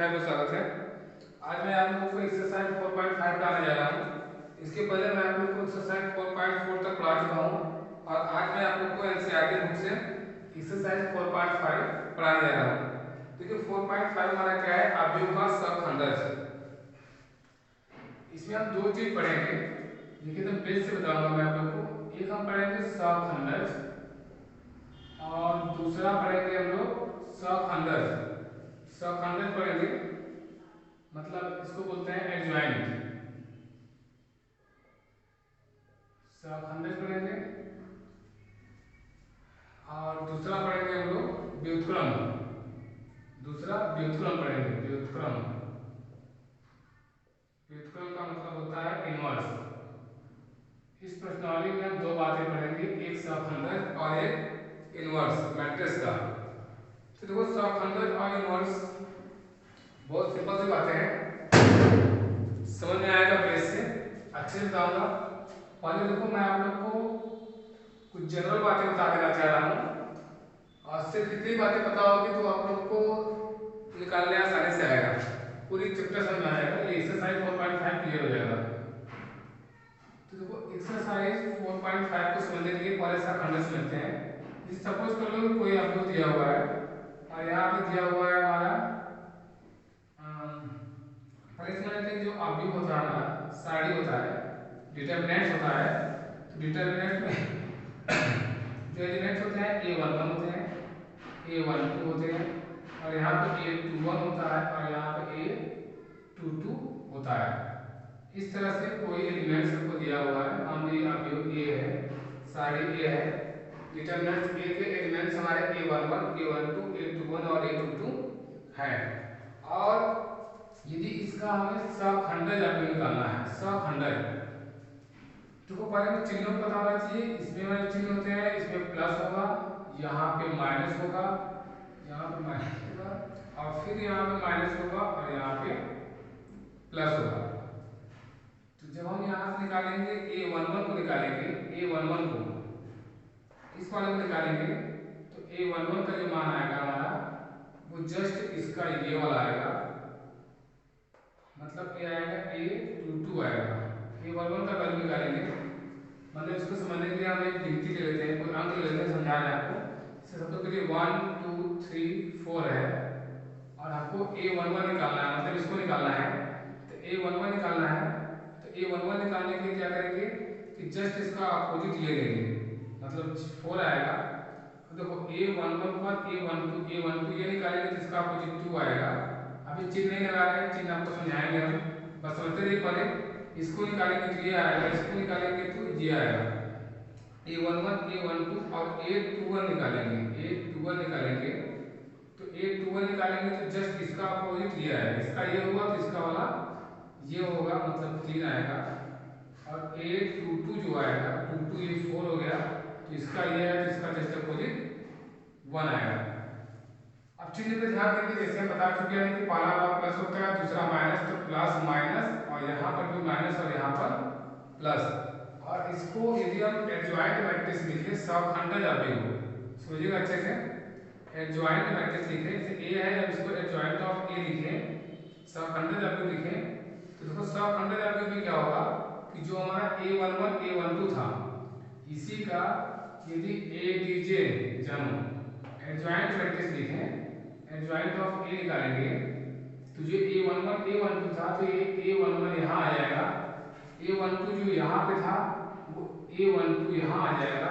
4.5 में स्वागत है। आज मैं आप लोगों को एक्सरसाइज 4.5 कराने जा रहा हूँ। इसके पहले मैं आप लोगों को एक्सरसाइज 4.4 तक पढ़ा चुका हूँ और आज मैं आप लोग को एनसीईआरटी बुक से एक्सरसाइज 4.5 पढ़ाने जा रहा हूँ। देखिए 4.5 हमारा क्या है, अवयव का सहखंडज। इसमें हम दो चीज पढ़ेंगे, देखिए तो बेस से बताऊंगा मैं आप लोग को। एक हम पढ़ेंगे सहखंडज और दूसरा पढ़ेंगे हम लोग सहखंडज। सहखंडज पढ़ेंगे मतलब इसको बोलते हैं एडजॉइंट। सहखंडज पढ़ेंगे और दूसरा पढ़ेंगे हम लोग व्युत्क्रम। दूसरा व्युत्क्रम पढ़ेंगे, व्युत्क्रम। व्युत्क्रम का मतलब होता है इनवर्स। इस प्रश्नावली में हम दो बातें पढ़ेंगे, एक सहखंडज और एक इनवर्स मैट्रिक्स का। तो देखो सहखंडज और इनवर्स बहुत सिंपल सी बातें हैं, समझ में आएगा बेस से, अच्छे से बताऊंगा। पहले देखो मैं आप लोग को कुछ जनरल बातें बता देना चाह रहा हूँ और सिर्फ इतनी बातें पता होगी तो आप लोग को निकालने आसानी से आएगा, पूरी चैप्टर समझ में आएगा, ये एक्सरसाइज 4.5 क्लियर हो जाएगा। तो देखो एक्सरसाइज 4.5 को समझने के लिए पहले सहखंडज समझते हैं। जैसे सपोज कर लो कोई आपको दिया हुआ है और यहाँ पे दिया हुआ है हमारा पहले समझ लेते हैं जो अवयव होता है हमारा सारणी होता है, डिटरमिनेंट होता है। तो डिटरमिनेंट में जो एलिमेंट्स होते हैं A11 होते हैं, A12 होते हैं और यहाँ पे A21 होता है और यहाँ पे A22 होता है। इस तरह से कोई एलिमेंट्स हमको दिया हुआ है, मान लीजिए अवयव A है, सारणी A है, डिटरमिनेंट A के एलिमेंट्स हमारे A11, A12, A21 और A22 है। और यदि इसका हमें सहखंडज अवयव निकालना है, सहखंडज, देखो पहले में चिन्हों पता होना चाहिए। इसमें वाले चिन्ह होते हैं, इसमें प्लस होगा, यहाँ पे माइनस होगा, यहाँ पे माइनस होगा और फिर यहाँ पे माइनस होगा और यहाँ पे प्लस होगा। तो जब हम यहाँ से निकालेंगे A11 को निकालेंगे, A11 को इस वाले को निकालेंगे तो A11 का जो मान आएगा हमारा वो जस्ट इसका ये वाला आएगा, मतलब ये आएगा A22 आएगा। A11 का वैल्यू निकालेंगे, मतलब इसको समझने के लिए हम एक गिनती ले लेते हैं, कोई अंक ले लेते हैं, समझा रहे हैं आपको। सबसे पहले 1 2 3 4 है और आपको A11 निकालना है, मतलब इसको निकालना है। तो A11 निकालना है, तो A11 निकालने के लिए क्या करेंगे कि जस्ट इसका अपोजिट ले लेंगे, मतलब 4 आएगा। तो देखो A11 पर A12 ये निकालेंगे तो इसका अपोजिट 2 आएगा। अभी चिन्ह नहीं लगा रहे हैं, चिन्ह आपको समझाएंगे हम, बस समझते रहिए। पहले इसको निकालेंगे तो ये आएगा, इसको निकालेंगे तो ये आएगा। A11 A12 और A21 निकालेंगे, A21 निकालेंगे तो A21 निकालेंगे तो जस्ट इसका अपोजिट ये आएगा, इसका ये हुआ तो इसका वाला ये होगा, मतलब 3 आएगा। और A22 जो आएगा 22 ये 4 हो गया तो इसका ये है तो इसका जस्ट अपोजिट 1 आएगा। अब चिन्ह पे ध्यान देंगे, जैसे हम बता चुके हैं कि पहला वाला प्लस होता है, दूसरा माइनस, तो प्लस माइनस और यहाँ पर भी माइनस और यहाँ पर प्लस। और इसको यदि हम एडजॉइंट मैट्रिक्स लिखे, सहखंडज अवयव, समझिएगा अच्छे से, एडजॉइंट मैट्रिक्स लिखे, जैसे A है अब इसको एडजॉइंट ऑफ A लिखे, सहखंडज अवयव लिखे, तो देखो सहखंडज अवयव में क्या होगा कि जो हमारा A11 A12 था इसी का यदि ADJ जमो एडजॉइंट मैट्रिक्स लिखें, एडजॉइंट ऑफ A निकालेंगे तो जो A11 A12 था तो ये A11 यहाँ आ जाएगा, A12 जो यहाँ पे था वो A12 यहाँ आ जाएगा,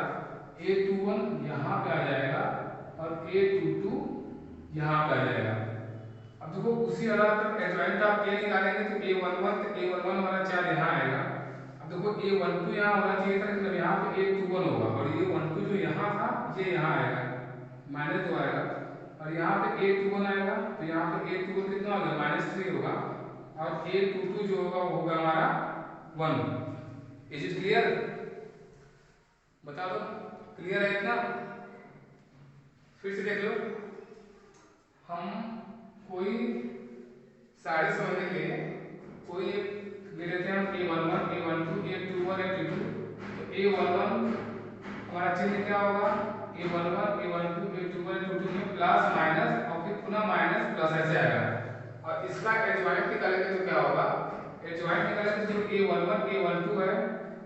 A21 यहाँ पे आ जाएगा और A22 यहाँ पे आ जाएगा। अब देखो उसी आधार पर एडजॉइंट ऑफ A निकालेंगे तो A11 वाला 4 यहाँ आएगा। अब देखो A12 यहाँ होना चाहिए था लेकिन यहाँ पे A21 होगा और ये 12 जो यहाँ था ये यहाँ आएगा, माइनस 2 आएगा और यहाँ पे A21 आएगा तो यहाँ पे A21 कितना होगा, -3 होगा और A22 जो होगा वो होगा हमारा 1। Is it clear? बता दो क्लियर है इतना? फिर से देख लो, हम कोई सारी समझने के लिए कोई ले लेते हैं हम A11 A12 A21 A22। तो A11 हमारा चिन्ह क्या होगा, A11 A12 A21 A22 में प्लस माइनस और फिर पुनः माइनस प्लस ऐसे आएगा और इसका एडजॉइंट निकालेंगे तो क्या होगा, एडजॉइंट निकालेंगे जो A11 A12 है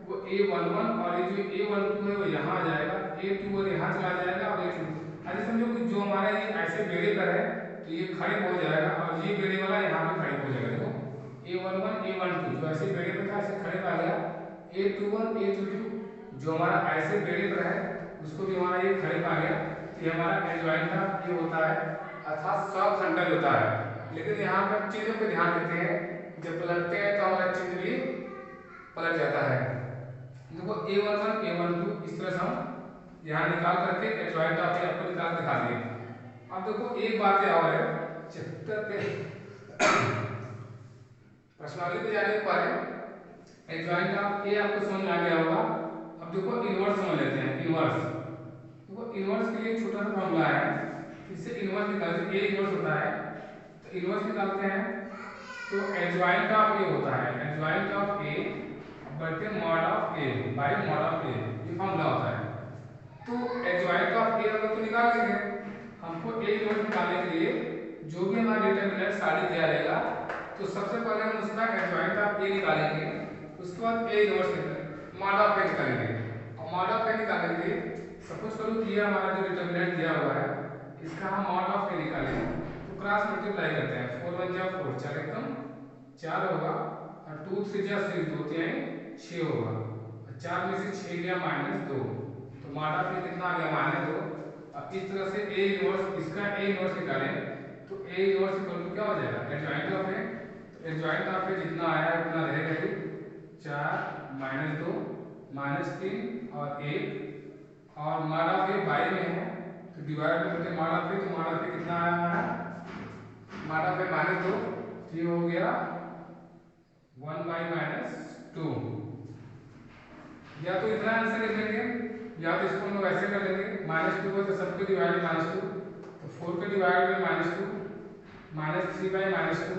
वो A11 और ये जो A12 है वो यहाँ आ जाएगा, A2 और यहाँ चला जाएगा और A2। ऐसे समझो कि जो हमारा ये ऐसे बेड़े पर है तो ये खड़े हो जाएगा और ये बेड़े वाला यहाँ पे खड़े हो जाएगा। देखो A11 A12 जो ऐसे बेड़े पर था ऐसे खड़े आ गया, A21 A22 जो हमारा ऐसे बेड़े पर है उसको भी हमारा ये खड़े आ गया। तो ये हमारा एडजॉइंट का ये होता है अर्थात सखंडन होता है। लेकिन यहाँ पर चीजों पे ध्यान देते हैं, जब पलटते हैं तो हमारा चिन्ह भी पलट जाता है। देखो A11 A12 इस तरह से हम यहाँ निकाल करके एडजॉइंट आपको निकाल दिखा दिए। अब देखो एक बात और है, चैप्टर पे प्रश्नावली पे जाने के पहले एडजॉइंट ऑफ ए आपको समझ में आ गया होगा। अब देखो इनवर्स समझ लेते हैं। इनवर्स देखो इनवर्स के लिए छोटा सा फॉर्मूला है, इससे इनवर्स निकालते ए इनवर्स होता है तो इनवर्स निकालते हैं तो एडजॉइंट ऑफ ए होता है, एडजॉइंट ऑफ ए बटे mod of A by mod of A, ये फॉर्मूला होता है। तो एडजॉइंट ऑफ ए अगर तो निकाल लेंगे, हमको ए इनवर्स निकालने के लिए जो भी हमारा डिटरमिनेंट सारी दिया रहेगा तो सबसे पहले हम उसका एडजॉइंट ऑफ ए निकालेंगे, उसके बाद ए इनवर्स मॉड ऑफ ए निकालेंगे। और मॉड ऑफ ए निकालने के लिए सपोज करो कि ये हमारा जो डिटरमिनेंट दिया हुआ है इसका हम मॉड ऑफ ए निकालेंगे तो क्रॉस मल्टीप्लाई करते हैं, 4 1 जा 4 4 एकदम 4 होगा और 2 3 जा 6 2 3 6 होगा और 4 में से 6 गया -2 तो मॉड ऑफ ए कितना आ गया -2। अब इस तरह से ए इनवर्स इसका ए इनवर्स निकालें तो ए इनवर्स इक्वल टू क्या हो जाएगा एडजॉइंट ऑफ ए, तो एडजॉइंट ऑफ ए जितना आया है उतना रहेगा ही 4 -2 -3 और 1 और मॉड ऑफ ए बाई में है तो डिवाइड करके मॉड ऑफ ए, तो मॉड ऑफ ए कितना आया हमारा मॉड ऑफ ए -2 तो ये हो गया 1/-2। या तो इतना आंसर लिख लेंगे या तो इसको हम लोग ऐसे कर लेंगे -2 को तो सबको डिवाइड -2 तो 4 को डिवाइड में -2 -3/-2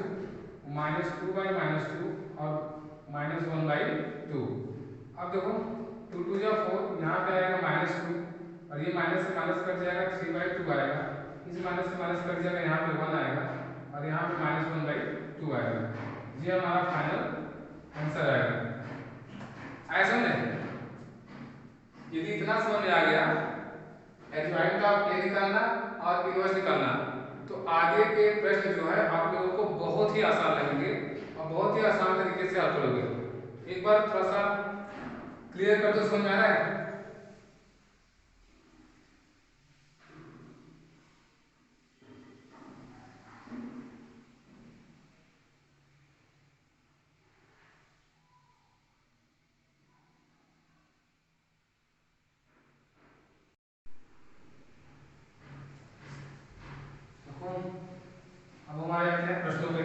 -2/-2 और -1/2। अब देखो 2 2 जा 4 यहाँ पे आएगा -2 और ये माइनस से माइनस कट जाएगा 3/2 आएगा, इस माइनस से माइनस कट जाएगा यहाँ पे 1 आएगा और यहाँ पे -1/2 आएगा। ये हमारा फाइनल आंसर आएगा। ऐसा नहीं यदि इतना समझ में आ गया एडजॉइंट ऑफ ए निकालना और इनवर्स निकालना तो आगे के प्रश्न जो है आप लोगों को बहुत ही आसान लगेंगे और बहुत ही आसान तरीके से हल करोगे। एक बार थोड़ा सा क्लियर कर दो, समझ में आ रहा है? अब हमारे आते हैं प्रश्नों पे।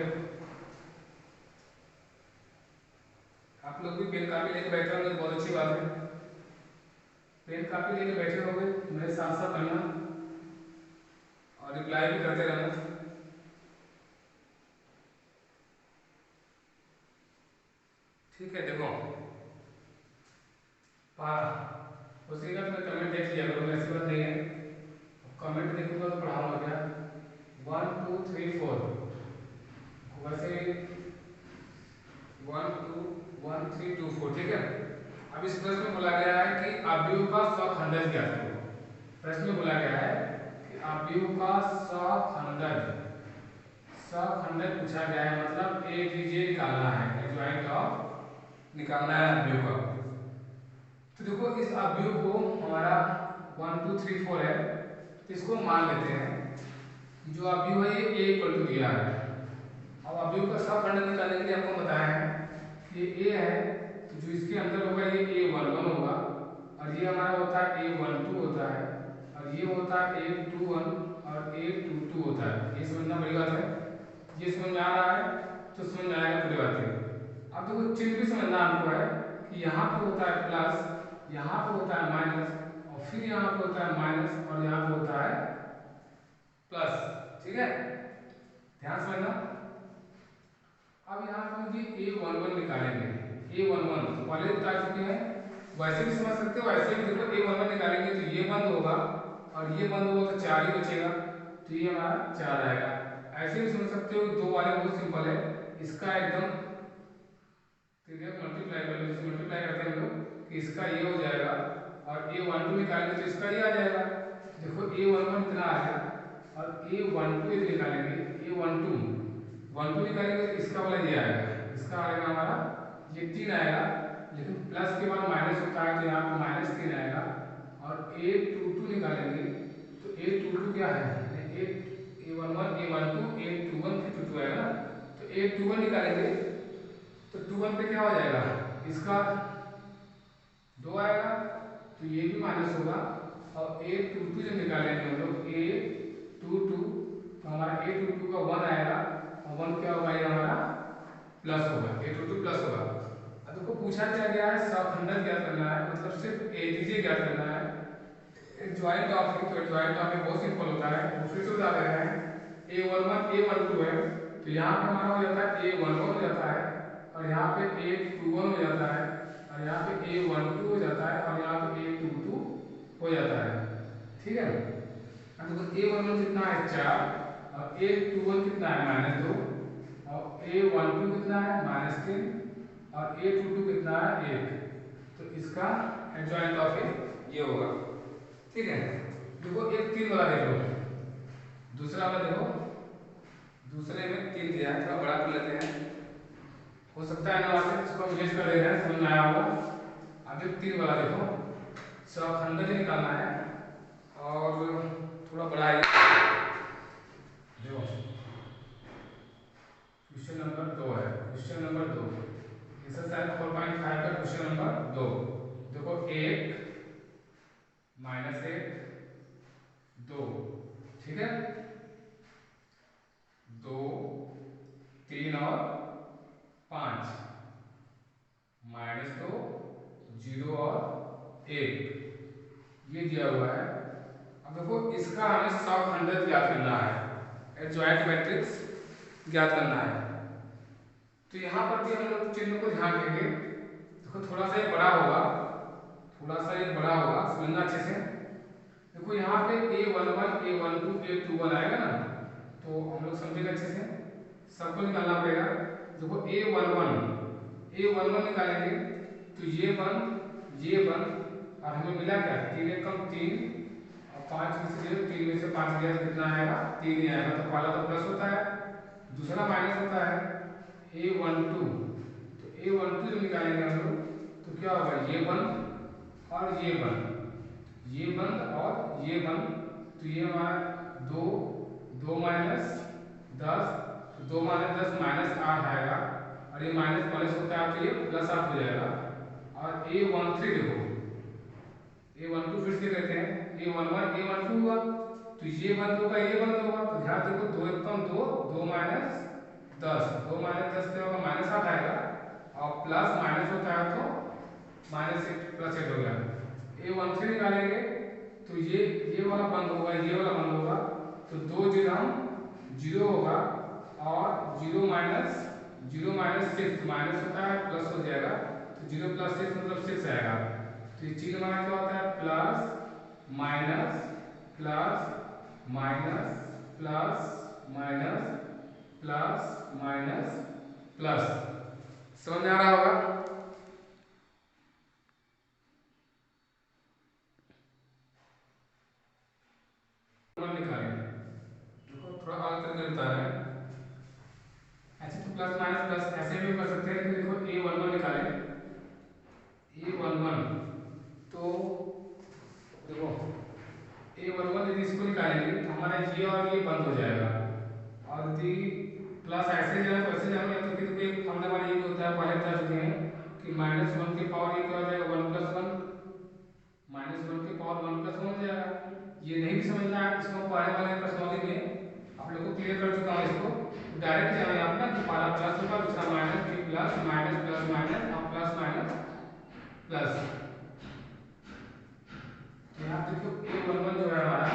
आप लोग भी पेन कापी लेके बैठे होंगे, बहुत अच्छी बात है। पेन कापी लेके बैठे होंगे, मेरे साथ साथ पढ़ना और रिप्लाई भी करते रहना। ठीक है, देखो उसी का तुम्हें कमेंट देख लिया करो, ऐसी बात नहीं है। कमेंट देखूंगा तो पढ़ाऊंगा क्या 1 2 3 4 वैसे 1 2 1 3 2 4 ठीक है। अब इस प्रश्न में बोला गया है कि अवयव का सखंडन ज्ञात करो। प्रश्न में बोला गया है कि अवयव का सखंडन पूछा गया है, मतलब ए बी जे निकालना है, एडजॉइंट ऑफ निकालना है अवयव का। तो देखो इस अवयव को हमारा 1 2 3 4 है तो इसको मान लेते हैं जो अवयव है ये a इक्वल टू दिया है। अब अवयव का सखंडन निकालने के लिए आपको बताया है कि ये a है तो जो इसके अंदर होगा ये a11 होगा और ये हमारा होता है a12 होता है और ये होता है a21 और a22 होता है। ये समझना बड़ी बात है, ये समझ में आ रहा है तो समझ में आएगा पूरी बातें। अब देखो चिन्ह भी समझना आपको है कि यहाँ पे होता है प्लस, यहाँ पे होता है माइनस और फिर यहाँ पे होता है माइनस और यहाँ पे होता है प्लस। ठीक है, ध्यान समझना। अब यहाँ पे हम a11 निकालेंगे, a11 तो पहले बता चुके हैं, वैसे भी समझ सकते हो, वैसे भी देखो a11 निकालेंगे तो ये बंद होगा और ये बंद होगा तो 4 ही बचेगा तो ये हमारा 4 आएगा। ऐसे भी समझ सकते हो, दो वाले बहुत सिंपल है, इसका एकदम मल्टीप्लाई कर लो, जैसे मल्टीप्लाई करते हैं हम लोग कि इसका ये हो जाएगा और A12 निकालेंगे तो इसका ये आ जाएगा। देखो A11 इतना आ गया और A12 यदि निकालेंगे, A12 निकालेंगे तो इसका वाला ये आएगा, इसका आएगा हमारा ये 3 आएगा, लेकिन प्लस के बाद माइनस होता है तो यहाँ पर -3 आएगा। और A22 निकालेंगे तो A22 क्या है, A11 A12 A21 फिर 22 आएगा, तो A21 निकालेंगे तो 21 पे क्या हो जाएगा, इसका 2 आएगा तो ये भी माइनस होगा। और A22 जब निकालेंगे हम लोग A22 तो हमारा A22 का 1 आएगा और 1 क्या होगा, ये हमारा प्लस होगा, A22 प्लस होगा। अब देखो पूछा क्या गया है, सहखंडन ज्ञात करना है, मतलब सिर्फ एजीजे ज्ञात करना है। ज्वाइंट टॉपिक, तो ज्वाइंट टॉपिक बहुत सिंपल होता है, वो फिर से बता दे रहे हैं। A11 A12 है तो यहाँ पे हमारा हो जाता है A11 हो जाता है और यहाँ पे A21 हो जाता है और यहाँ पे A12 हो जाता है और यहाँ पे A22 हो जाता है, ठीक है। अब देखो A11 कितना है 4 और A21 कितना है -2 और A12 कितना है -3 और A22 कितना है 1, तो इसका एडजॉइंट टॉपिक ये होगा, ठीक है। देखो एक 3 वाला देख लो, दूसरा वाला देखो, दूसरे में 3 दिया है, थोड़ा बड़ा कर लेते हैं, हो सकता है ना वाले इसको हम गेस कर ले रहे हैं, समझ में आया होगा। अब एक 3 वाला देखो, सहखंडन निकालना है और थोड़ा बड़ा है, देखो क्वेश्चन नंबर 2 है, क्वेश्चन नंबर 2 एक्सरसाइज 4.5 का क्वेश्चन नंबर 2। देखो 1 -1 2, ठीक है, 2 3 और 5 -2 0 और 1 ये दिया हुआ है। अब देखो इसका हमें सहखंडन ज्ञात करना है, एडजॉइंट मैट्रिक्स ज्ञात करना है। तो यहाँ पर भी हम लोग चिन्ह को ध्यान देंगे, देखो थोड़ा सा ये बड़ा होगा, थोड़ा सा ये बड़ा होगा, समझना अच्छे से। देखो यहाँ पे A11 A12 A21 आएगा ना, तो हम लोग समझेंगे अच्छे से, सबको निकालना पड़ेगा। देखो A11 निकालेंगे तो ये बन और हमें मिला क्या, 3 1 कम 3 और 5 में से 3 में से 5 गया तो कितना आएगा, 3 ही आएगा। तो पहला तो प्लस होता है, दूसरा माइनस होता है। A12 तो A12 जब निकालेंगे हम लोग तो क्या होगा, ये बन और ये बन और ये बन, तो ये हमारा 2 2 -10 तो 2 -10 -8 आएगा और ये माइनस होता है तो ये +8 हो जाएगा। और A13 देखो, A12 फिर से कहते हैं, A11 A12 हुआ तो ये बंद होगा तो ध्यान देखो 2 1 कम 2 2 -10 2 -10 क्या होगा, -8 आएगा और प्लस माइनस होता है तो -8 +8 हो गया। A13 निकालेंगे तो ये वाला बंद होगा, ये वाला बंद होगा, तो 2 0 होगा और 0 -6 माइनस होता है प्लस हो जाएगा, तो 0 + 6 मतलब 6 आएगा। तो ये चिन्ह हमारा क्या होता है, plus minus plus minus plus minus plus minus plus, समझ में आ रहा होगा। निकालें, देखो थोड़ा अलग तरीके से बता रहे हैं, ऐसे तो प्लस माइनस प्लस ऐसे भी कर सकते हैं। देखो A11 निकालें, A11 तो देखो A11 यदि इसको निकालेंगे तो हमारा ये और ये बंद हो जाएगा और यदि प्लस ऐसे जाए तो ऐसे जाएंगे तो फिर एक सामने वाला ये भी होता है, पहले बता चुके हैं कि -1 के पावर ये क्या हो जाएगा 1 + 1 -1 के पावर 1 + 1 हो जाएगा। ये नहीं भी समझना है, इसको पढ़ने वाले प्रश्नोत्तरी में आप लोगों को क्लियर कर चुका हूँ, इसको डायरेक्ट जाना है अपना कि पहला प्लस होगा, दूसरा माइनस, फिर प्लस माइनस प्लस माइनस और प्लस माइनस प्लस। तो यहाँ देखो A11 जो है हमारा,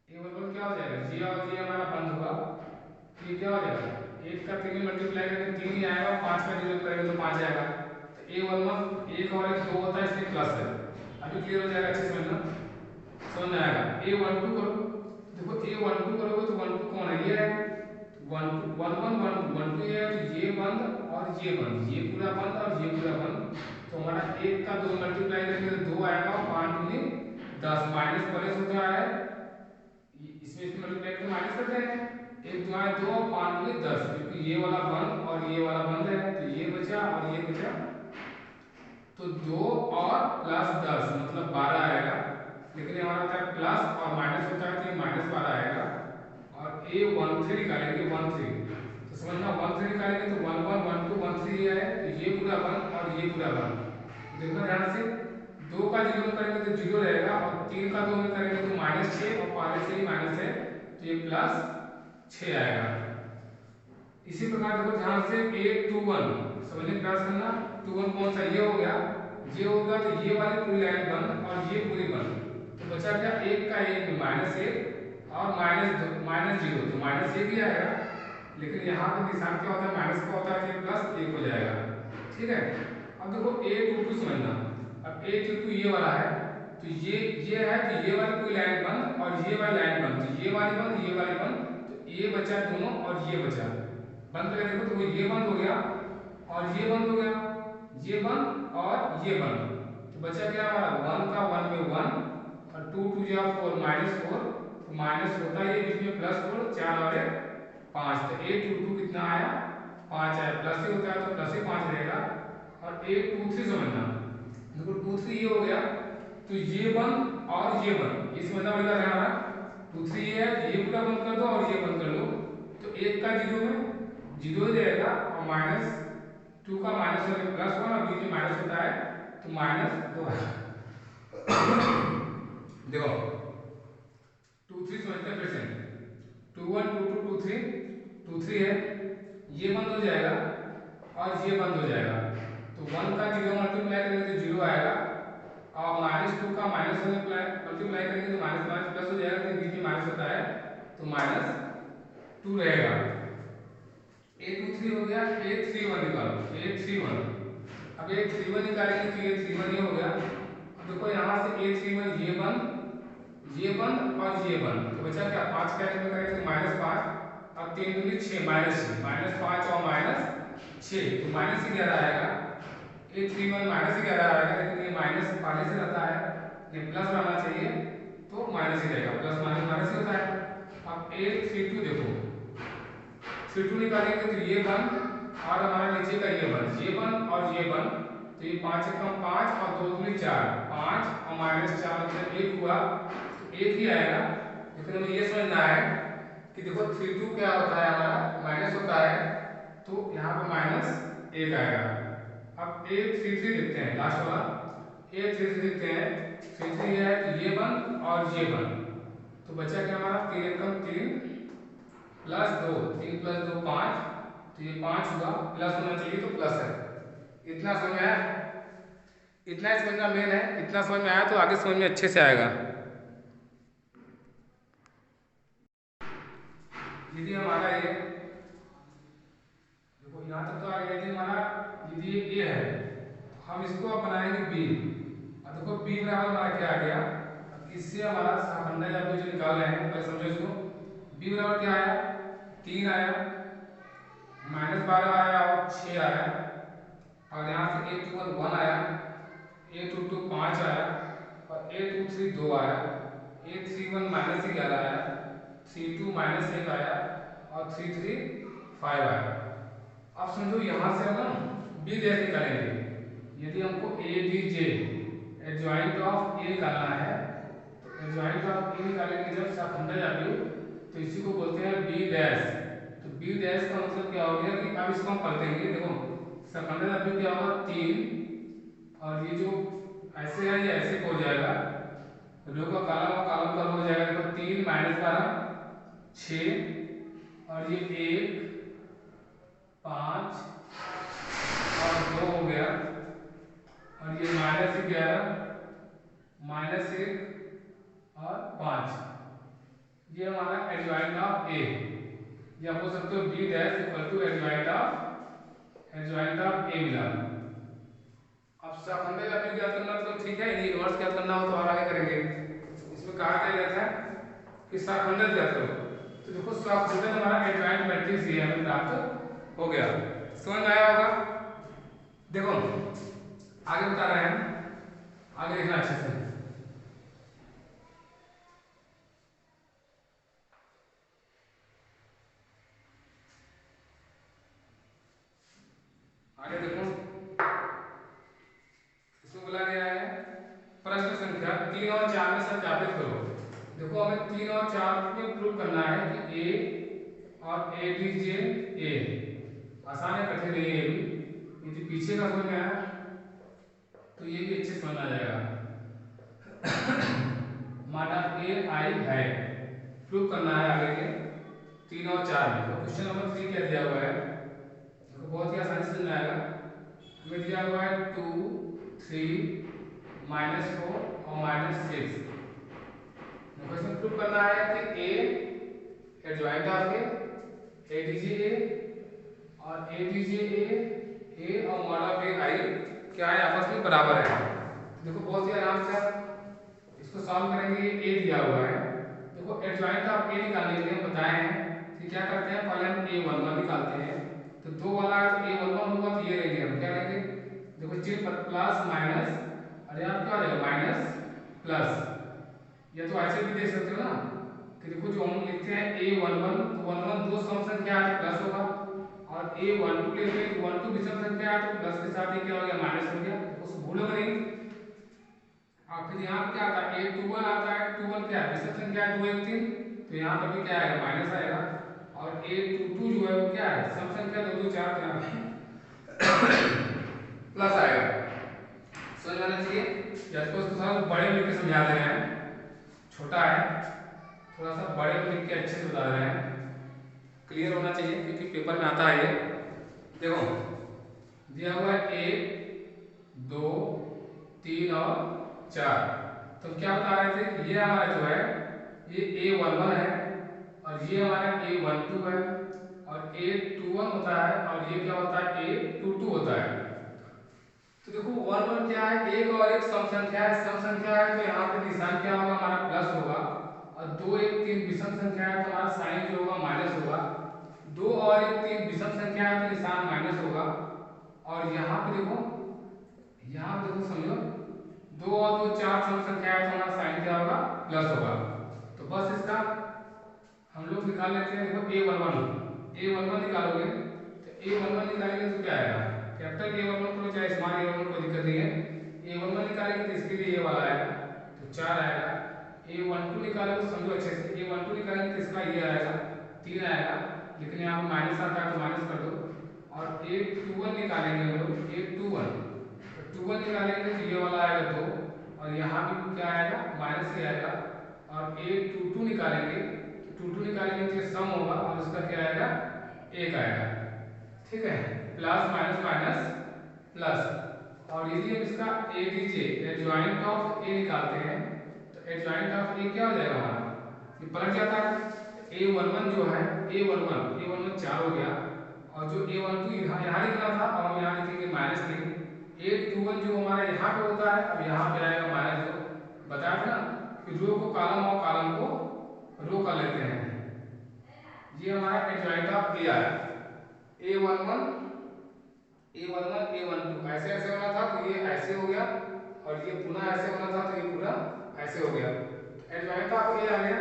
A11 क्या हो जाएगा, जी और जी हमारा बंद होगा, ये क्या हो जाएगा, 1 का 3 में मल्टीप्लाई करके 3 ही आएगा, 5 का डिवाइड करेंगे तो 5 आएगा। तो A11 1 और 1 2 होता है इसलिए प्लस है। अभी क्लियर हो जाएगा, अच्छे से समझना, समझ में आएगा। A12 करो, देखो देखो A12 करोगे तो 12 कौन है, ये है 1 1 1 1 2 1 2 ये है, तो ये बंद और ये बंद, ये पूरा बंद और ये पूरा बंद। तो हमारा 1 का 2 मल्टीप्लाई करेंगे तो 2 आएगा, 5 दूनी 10, माइनस प्लस हो जाए इसमें इसमें मल्टीप्लाई करके माइनस करते हैं, 1 2 आए 2 और 5 दूनी 10, क्योंकि ये वाला बंद और ये वाला बंद है तो ये बचा और ये बचा, तो 2 और प्लस 10 मतलब 12 आएगा। लेकिन हमारा होता है प्लस और माइनस होता है तो ये माइनस 12 आएगा। और A13 निकालेंगे 13, तो समझना 13 निकालेंगे तो 1 1 1 2 1 3 ये है, तो ये पूरा बंद और ये पूरा बंद। देखना ध्यान से, 2 का 0 में करेंगे तो 0 रहेगा और 3 का 2 में करेंगे तो -6 और पहले से ही माइनस है तो ये +6 आएगा। इसी प्रकार देखो ध्यान से A21 समझने का प्रयास करना, 21 कौन सा, ये हो गया, ये होगा तो ये वाली पूरी लाइन बंद और ये पूरी बंद, तो बचा क्या 1 का 1 में -1 और -0 तो -1 ही आएगा। लेकिन यहाँ पे निशान क्या होता है, माइनस का होता है, +1 हो जाएगा। ठीक है, अब देखो A22 समझना, अब A22 ये वाला है, तो ये है तो ये वाली पूरी लाइन बंद और ये वाली लाइन बंद, तो ये वाली बंद ये वाली बंद, तो ये बचा दोनों और ये बचा बंद करके देखो तो ये बंद हो गया और ये बंद हो गया, ये बंद और ये बंद, तो बचा क्या हमारा 1 का 1 में 1 और 2 2 जा 4 -4, तो माइनस होता है ये बीच में +4 4 और 5, तो A22 कितना आया 5 आया, प्लस ही होता है तो प्लस ही 5 रहेगा। और A23 समझना, देखो 23 ये हो गया, तो ये बंद और ये बंद, ये समझना पड़ेगा हमारा 23 ये है, ये पूरा बंद कर दो और ये बंद कर लो, तो 1 का 0 में 0 हो जाएगा और -2 का माइनस होने +1 और बीच में माइनस होता है तो -2 देखो 2 3 समझते हैं फिर से, 2 1 2 2 2 3 2 3 है, ये बंद हो जाएगा और ये बंद हो जाएगा, तो 1 का 0 मल्टीप्लाई करेंगे तो 0 आएगा और -2 का माइनस मल्टीप्लाई करेंगे तो माइनस माइनस प्लस हो जाएगा, बीच में माइनस होता है तो -2 रहेगा। A23 हो गया, A31 निकालो, A31, अब A31 निकालेंगे तो A31 ये हो गया। अब देखो यहाँ से A31 ये बंद और ये बंद, तो बचा क्या 5 का में करेंगे तो -5, अब 3 दूनी 6 -5 और -6 तो -11 आएगा। A31 -11 आएगा, लेकिन ये माइनस पहले से रहता है, ये प्लस रहना चाहिए तो माइनस ही रहेगा, प्लस माइनस माइनस ही होता है। अब A32 देखो, 32 निकालेंगे तो ये बंद और हमारा नीचे का ये बंद और ये बंद, तो ये 5 कम 5 और 2 दूनी 4, 5 और -4 मतलब 1 हुआ, तो 1 ही आएगा। लेकिन हमें ये समझना है कि देखो 32 क्या होता है हमारा माइनस होता है, तो यहाँ पे -1 आएगा। अब A33 देखते हैं, लास्ट वाला A33 देखते हैं, 33 है तो ये बंद और ये बंद, तो बचा क्या हमारा 3 कम 3 प्लस 2, 3 प्लस 2 5, तो ये 5 हुआ, प्लस होना चाहिए तो प्लस है। इतना समझ में आया, इतना ही समझना मेन है, इतना समझ में आया तो आगे समझ में अच्छे से आएगा। यदि हमारा ये देखो यहाँ तक तो आ गया, यदि हमारा यदि ये A है तो हम इसको अब बनाएंगे B। अब देखो B बराबर हमारा क्या आ गया, अब इससे हमारा शाखंडा या जो निकाल रहे हैं पहले समझो इसको, B बराबर क्या आया 3 आया, -12 आया और 6 आया, और यहाँ से A21 1 आया, A22 5 आया और A23 2 आया, A31 -11 आया, 32 -1 आया और 33 5 आया। अब समझो यहाँ से हम B डैश निकालेंगे, यदि हमको ABJ एडजॉइंट ऑफ A निकालना है तो एडजॉइंट ऑफ A निकालेंगे जब शाखंडा W, तो इसी को बोलते हैं B डैश। तो B डैश का मतलब क्या हो गया कि अब इसको हम पलटेंगे, देखो शाखंडा W क्या होगा 3 और ये जो ऐसे है ये ऐसे हो जाएगा, रो का कॉलम का हो जाएगा, देखो 3 -12 6 और ये 1 5 और 2 हो गया और ये -11 -1 और 5, ये हमारा एडजॉइंट ऑफ A, या बोल सकते हो B dash equal to adjoint of A मिला। अब शाखंडा W ज्ञात करना तो ठीक है, यदि इनवर्स ज्ञात करना हो तो और आगे करेंगे। इसमें कहा क्या गया था कि शाखंडन ज्ञात करो। तो देखो शाखंडन हमारा एडजॉइंट मैट्रिक्स ये हमें प्राप्त हो गया। समझ में आया होगा। देखो आगे बता रहे हैं, आगे देखना अच्छे से। आगे देखो, इसमें बोला गया है प्रश्न संख्या 3 और 4 में सत्यापित करो। देखो हमें 3 और 4 में प्रूव करना है कि ए और ए लीजिए ए, आसान है, कठिन नहीं है। यदि पीछे का समझ में आया तो ये भी अच्छे समझ आ जाएगा। माना ए आई है, प्रूव करना है आगे के 3 और 4 में। तो क्वेश्चन नंबर 3 क्या दिया हुआ है, देखो बहुत ही आसानी से समझ आएगा। हमें दिया हुआ है 2, 3, -4 और -6। देखो इसमें प्रूव करना है कि ए एडजॉइंट ऑफ ए दीजिए ए और ए दीजिए ए और मॉड ऑफ ए आई क्या है, आपस में बराबर है। देखो बहुत ही आराम से आप इसको सॉल्व करेंगे। ये ए दिया हुआ है, देखो एडजॉइंट ऑफ ए निकालने के लिए हम बताए हैं कि क्या करते हैं, पहले हम a11 निकालते हैं। तो 2 वाला है तो a11 होगा तो ये लेंगे हम, क्या लेंगे, देखो चिन्ह प्लस माइनस और यहाँ क्या आ जाएगा माइनस प्लस। या तो ऐसे भी देख सकते हो ना कि देखो जो हम लिखते हैं a11 तो 11 दो सम संख्या है तो प्लस होगा, और a12 लेते हैं 12 विषम संख्या है तो प्लस के साथ ही क्या हो गया माइनस हो गया, उसको भूलोगे नहीं। और फिर यहाँ क्या आता है a21 आता है, 21 क्या है विषम संख्या है 2 1 3, तो यहाँ पर भी क्या आएगा माइनस आएगा। और a22 जो है वो क्या है सम संख्या 2 2 4 यहाँ प्लस आएगा। समझ में आना चाहिए। या तो उसको थोड़ा बड़े में लिख के समझा दे रहे हैं, छोटा है थोड़ा सा बड़े में लिख के अच्छे से बता रहे हैं, क्लियर होना चाहिए क्योंकि पेपर में आता है ये। देखो दिया हुआ है 1 2 3 और 4। तो क्या बता रहे थे, ये हमारा जो है ये a11 है और ये हमारा a12 है और a21 होता है और ये क्या होता है a22 होता है। तो देखो 1 1 क्या है, एक और एक सम संख्या है, सम संख्या है तो यहाँ पे निशान क्या होगा हमारा प्लस होगा, और 2 1 3 विषम संख्या है तो हमारा साइन जो होगा माइनस होगा। 2 और 1 3 विषम संख्या है तो निशान माइनस होगा। और यहाँ पे देखो समझो 2 और 2 4 सम संख्या है तो हमारा साइन क्या होगा प्लस होगा। तो बस इसका हम लोग निकाल लेते हैं। देखो a11 निकालोगे तो a11 निकालेंगे तो क्या आएगा, कैपिटल a11 को चाहे स्मॉल a11 कोई दिक्कत नहीं है। a11 निकालेंगे तो इसके लिए ये वाला आएगा तो 4 आएगा। a12 निकालोगे तो समझो अच्छे से, a12 निकालेंगे तो इसका ये आएगा 3 आएगा, लेकिन यहाँ पर माइनस आता है तो माइनस कर दो। और a21 निकालेंगे हम लोग, a21 निकालेंगे तो ये वाला आएगा 2 और यहाँ भी क्या आएगा माइनस ही आएगा। और a22 निकालेंगे तो 22 निकालेंगे तो ये सम होगा और उसका क्या आएगा 1 आएगा। ठीक है, प्लस माइनस माइनस प्लस। और यदि हम इसका ए दीजिए एडजॉइंट ऑफ ए निकालते हैं तो एडजॉइंट ऑफ ए क्या हो जाएगा हमारा, ये पलट जाता है। a11 जो है a11 4 हो गया और जो a12 यहाँ लिखना था और हम यहाँ लिखेंगे -3। a21 जो हमारा यहाँ पे होता है अब यहाँ पे आएगा -2। बताया था ना कि रो को कॉलम और कॉलम को रो कर लेते हैं। ये हमारा एडजॉइंट ऑफ ए आया, a11 a12 ऐसे ऐसे होना था तो ये ऐसे हो गया और ये पुनः ऐसे होना था तो ये पूरा ऐसे हो गया। एडजॉइंट ऑफ ए आ गया।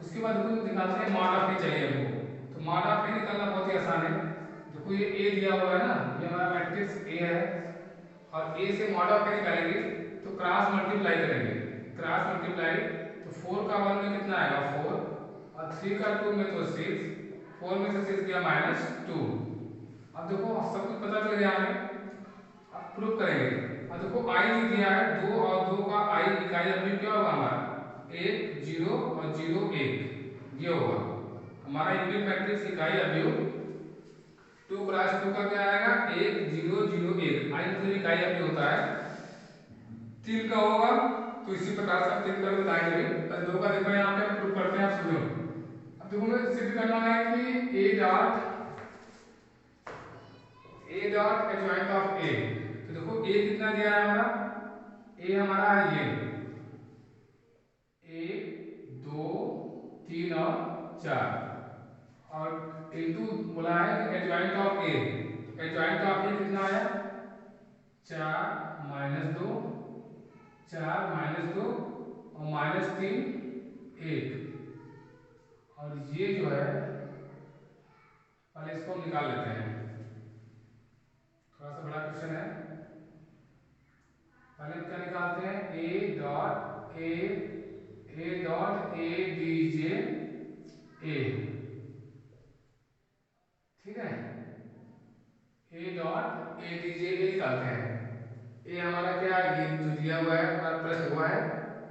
उसके बाद देखो निकालते हैं मॉड ऑफ ए चाहिए हमको। तो मॉड ऑफ ए निकालना बहुत ही आसान है। देखो ये ए दिया हुआ है ना, ये हमारा मैट्रिक्स ए है और ए से मॉड ऑफ ए निकालेंगे तो क्रॉस मल्टीप्लाई करेंगे। क्रॉस मल्टीप्लाई तो 4 का 1 में कितना आएगा 4 और 3 का 2 में तो 6, 4 में से 6 गया -2। अब देखो सब कुछ पता चल गया हमें, अब प्रूफ करेंगे। अब देखो आई दिया है 2 और 2 का आई इकाई अभी क्या होगा हमारा 1 0 और 0 1 ये होगा हमारा यूनिट मैट्रिक्स इकाई अभी 2 क्रॉस 2 का क्या आएगा 1 0 0 1। आई मतलब इकाई अभी होता है 3 का होगा तो इसी प्रकार से हम 3 का बताएंगे भी। बस 2 का देखो यहाँ पे हम प्रूफ करते हैं, आप सुनो। अब देखो हमें सिद्ध करना है कि a डॉट एडजॉइंट ऑफ ए। तो देखो ए कितना दिया है हमारा, ए हमारा है ये 1 2 3 और 4 और इनटू बोला है कि adjoint of A, adjoint of A कितना आया 4 माइनस 2, 4 माइनस 2 और माइनस 3 1। और ये जो है पहले इसको हम निकाल लेते हैं, थोड़ा सा बड़ा क्वेश्चन है। पहले क्या निकालते हैं ए डॉट ए डी जे ए, ठीक है, ए डॉट ए डी जे ए निकालते हैं। ए हमारा क्या है ये जो दिया हुआ है हमारा प्लस हुआ है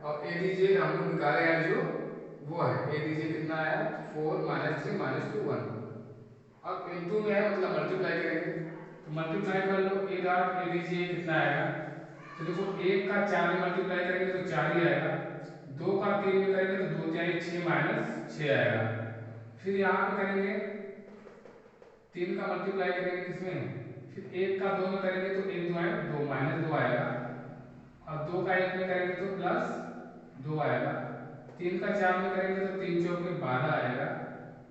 और ए डी जे हम लोग निकाले हैं जो वो है ए डी जे कितना आया 4 माइनस 3 माइनस 2 1। अब इनटू में है मतलब मल्टीप्लाई करेंगे तो मल्टीप्लाई कर लो ए डॉट ए डी जे कितना आएगा तो देखो 1 का 4 में मल्टीप्लाई करेंगे तो 4 ही आएगा, 2 का 3 में करेंगे तो 2 4 6 माइनस 6 आएगा। फिर यहाँ पे करेंगे 3 का मल्टीप्लाई करेंगे किसमें, फिर 1 का 2 में करेंगे तो 1 2 आए 2 माइनस 2 आएगा और 2 का 1 में करेंगे तो प्लस 2 आएगा। 3 का 4 में करेंगे तो 3 चौक में 12 आएगा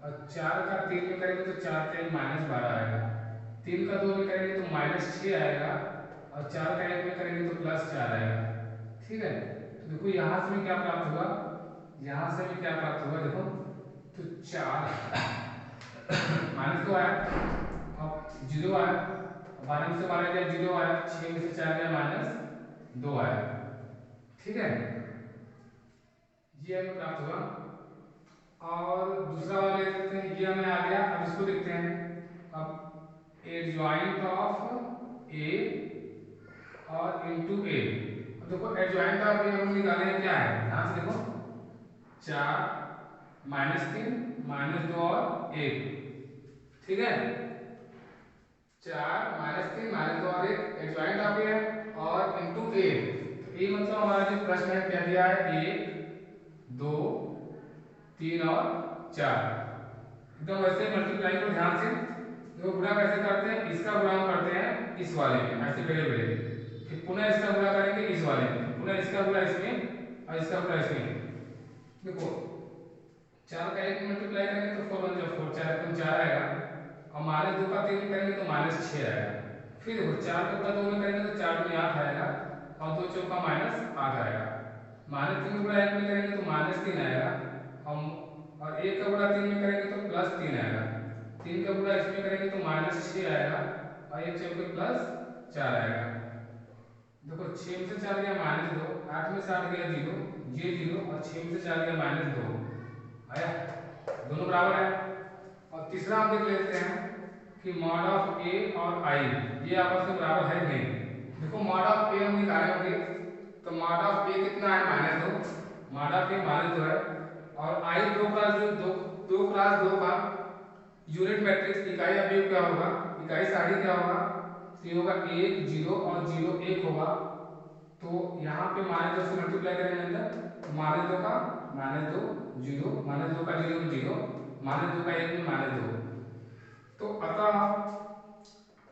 और 4 का 3 में करेंगे तो 4 3 माइनस 12 आएगा। 3 का 2 में करेंगे तो माइनस 6 आएगा और 4 का 1 में करेंगे तो प्लस 4 आएगा, ठीक है। तो देखो यहाँ से भी क्या प्राप्त हुआ, यहाँ से भी क्या प्राप्त हुआ देखो तो 4 माइनस 2 आया और 0 आया, 12 में से 12 गया 0 आया, 6 में से 4 गया माइनस 2 आया, ठीक है, ये हमें प्राप्त हुआ। और दूसरा वाला ले लेते हैं, ये हमें आ गया। अब इसको देखते हैं, अब एडजॉइंट ऑफ ए और इनटू ए। अब देखो एडजॉइंट ऑफ ए हम निकाले हैं क्या है, यहाँ से देखो 4 माइनस 3 माइनस 2 और 1, ठीक है, 4 माइनस 3 माइनस 2 और 1 एडजॉइंट ऑफ ए है और इनटू ए। ए मतलब हमारा जो प्रश्न है क्या दिया है 1 2 3 और 4, एकदम वैसे मल्टीप्लाई को ध्यान से देखो, गुणा कैसे करते हैं, इसका गुणा हम करते हैं इस वाले में ऐसे बड़े बड़े, फिर पुनः इसका गुणा करेंगे इस वाले में, पुनः इसका गुणा इसमें और इसका गुणा इसमें। देखो 4 का 1 मल्टीप्लाई करेंगे तो 4 1 4 4 1 4 आएगा और माइनस 2 का 3 करेंगे तो माइनस 6 आएगा। फिर देखो 4 का गुणा 2 में करेंगे तो 4 में 8 आएगा और 2 चौका माइनस 8 आएगा, माइनस 3 का गुणा 1 में करेंगे तो माइनस 3 आएगा और 1 का गुणा 3 में करेंगे तो प्लस 3 आएगा, 3 का गुणा इसमें करेंगे तो माइनस 6 आएगा और 1 चौके प्लस 4 आएगा। देखो 6 में से 4 गया माइनस 2, 8 में से 8 गया 0, ये 0 और 6 में से 4 गया माइनस 2 आया, दोनों बराबर है। और तीसरा हम देख लेते हैं कि मॉड ऑफ ए और आई ये आपस में बराबर है नहीं। देखो मॉड ऑफ ए हम निकाले होंगे तो मॉड ऑफ ए कितना है minus 2, mod of A minus 2 है और आई 2 क्लास 2 का यूनिट मैट्रिक्स इकाई अवयव क्या होगा, इकाई सारणी क्या होगा, तो ये होगा 1 0 और 0 1 होगा। तो यहाँ पे माइनस 2 से मल्टीप्लाई करेंगे अंदर तो माइनस 2 का माइनस 2 0 माइनस 2 का 0 0 माइनस 2 का 1 में माइनस 2। तो अतः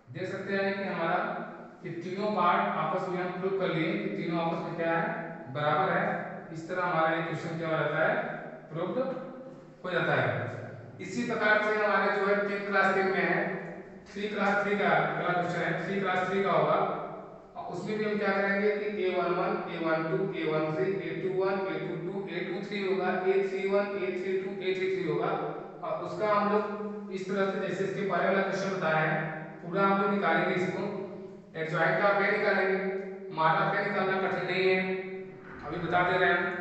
देख सकते हैं कि हमारा ये तीनों पार्ट आपस में हम प्रूव कर लिए कि तीनों आपस में क्या है बराबर है। इस तरह हमारा ये क्वेश्चन क्या हो जाता है प्रूव्ड हो जाता है। इसी प्रकार से हमारे जो है 3 क्लास 3 में है 3 क्लास 3 का अगला क्वेश्चन है 3 क्लास 3 का होगा और उसमें भी हम क्या करेंगे कि A11 A12 A13 A21 A22 A23 होगा A31 A32 A33 होगा और उसका हम लोग इस तरह से जैसे इसके पहले वाला क्वेश्चन बताया है पूरा हम लोग निकालेंगे, इसको एडजॉइंट ऑफ ए निकालेंगे, मॉड ऑफ ए निकालना कठिन नहीं है, अभी बता दे रहे हैं।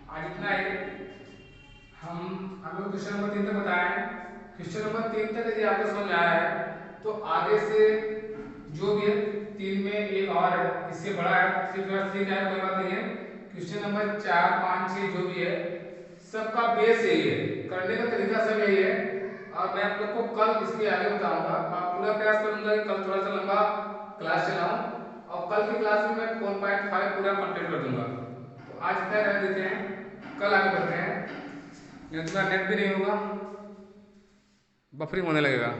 आज इतना ही हम लोग क्वेश्चन नंबर 3 तक बताए हैं। क्वेश्चन नंबर 3 तक यदि आपको समझ आया है तो आगे से जो भी है 3 में एक और है इससे बड़ा है 3 प्लस 3 है कोई बात नहीं है। क्वेश्चन नंबर 4 5 6 जो भी है सबका बेस यही है, करने का तरीका सब यही है और मैं आप लोग को कल इसके आगे बताऊंगा। आप पूरा प्रयास करूंगा कि कल थोड़ा सा लंबा क्लास चलाऊं और कल की क्लास में मैं 4.5 पूरा कंप्लीट कर दूंगा। तो आज इतना रहने देते हैं, कल आगे बढ़ते हैं, नहीं तो नेट भी नहीं होगा, बफरिंग होने लगेगा।